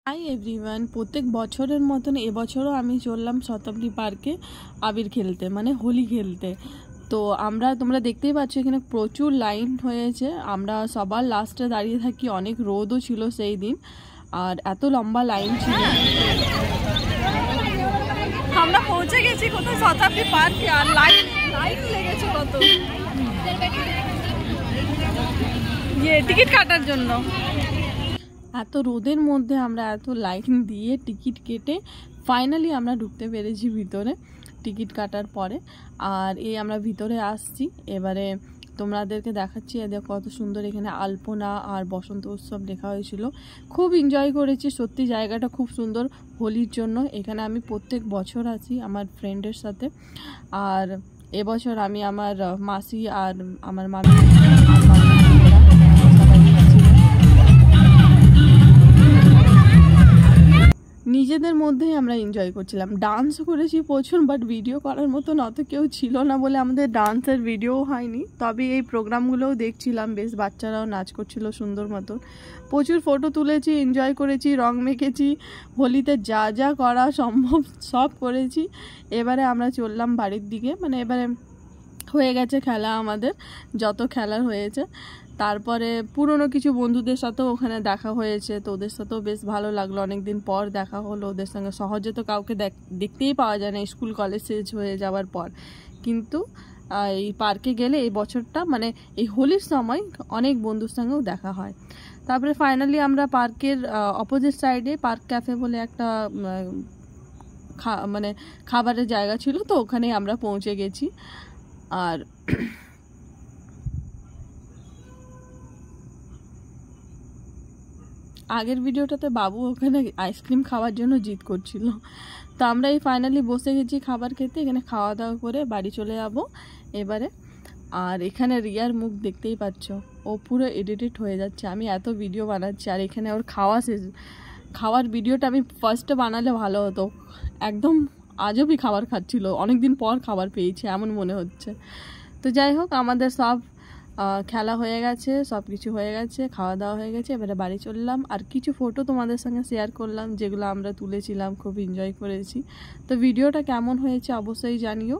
Hi everyone, প্রত্যেক বছরের মতন এবছরও আমি চললাম শতাব্দী পার্কে আবির খেলতে, মানে হোলি খেলতে। তো তোমরা দেখতেই পাচ্ছ এখানে প্রচুর লাইন হয়েছে। আমরা সবার লাস্টে দাঁড়িয়ে থাকি, অনেক রোদও ছিল সেই দিন, আর এত লম্বা লাইন ছিল। আমরা পৌঁছে গেছি কোথায়, শতাব্দী পার্কে, আর লাইন লেগেছে কত, টিকিট কাটার জন্য। এত রোদের মধ্যে আমরা এত লাইন দিয়ে টিকিট কেটে ফাইনালি আমরা ঢুকতে পেরেছি ভিতরে টিকিট কাটার পরে। আর আমরা ভিতরে আসছি, এবারে তোমাদেরকে দেখাচ্ছি। এদের কত সুন্দর এখানে আলপনা আর বসন্ত উৎসব লেখা হয়েছিল, খুব এনজয় করেছি। সত্যি জায়গাটা খুব সুন্দর হোলির জন্য। এখানে আমি প্রত্যেক বছর আসি আমার ফ্রেন্ডের সাথে, আর এবছর আমি আমার মাসি আর আমার মামি নিজেদের মধ্যেই আমরা এনজয় করছিলাম। ডান্স করেছি প্রচুর, বাট ভিডিও করার মতন অত কেউ ছিল না বলে আমাদের ডান্সের ভিডিও হয়নি। তবে এই প্রোগ্রামগুলোও দেখছিলাম, বেশ বাচ্চারাও নাচ করছিল সুন্দর মতন। প্রচুর ফটো তুলেছি, এনজয় করেছি, রং মেখেছি, হোলিতে যা যা করা সম্ভব সব করেছি। এবারে আমরা চললাম বাড়ির দিকে, মানে এবারে হয়ে গেছে খেলা আমাদের, যত খেলার হয়েছে। তারপরে পুরনো কিছু বন্ধুদের সাথেও ওখানে দেখা হয়েছে, তো ওদের সাথেও বেশ ভালো লাগলো। অনেকদিন পর দেখা হলো ওদের সঙ্গে। সহজে তো কাউকে দেখতেই পাওয়া যায় না স্কুল কলেজ শেষ হয়ে যাওয়ার পর, কিন্তু এই পার্কে গেলে এই বছরটা, মানে এই হোলির সময় অনেক বন্ধুর সঙ্গেও দেখা হয়। তারপরে ফাইনালি আমরা পার্কের অপোজিট সাইডে পার্ক ক্যাফে বলে একটা মানে খাবারের জায়গা ছিল, তো ওখানে আমরা পৌঁছে গেছি। আর আগের ভিডিওটাতে বাবু ওখানে আইসক্রিম খাওয়ার জন্য জিদ করছিল, তো আমরা এই ফাইনালি বসে গেছি খাবার খেতে। এখানে খাওয়া দাওয়া করে বাড়ি চলে যাব এবারে। আর এখানে রিয়ার মুখ দেখতেই পাচ্ছ, ও পুরো এডিটেড হয়ে যাচ্ছে। আমি এত ভিডিও বানাচ্ছি, আর এখানে ওর খাওয়ার ভিডিওটা আমি ফার্স্টে বানালে ভালো হতো। একদম আজবই খাবার খাচ্ছিল, অনেকদিন পর খাবার পেয়েছে এমন মনে হচ্ছে। তো যাই হোক, আমাদের সব খেলা হয়ে গেছে, সব কিছু হয়ে গেছে, খাওয়া দাওয়া হয়ে গেছে। এবারে বাড়ি চললাম, আর কিছু ফটো তোমাদের সঙ্গে শেয়ার করলাম যেগুলো আমরা তুলেছিলাম, খুব এনজয় করেছি। তো ভিডিওটা কেমন হয়েছে অবশ্যই জানিও।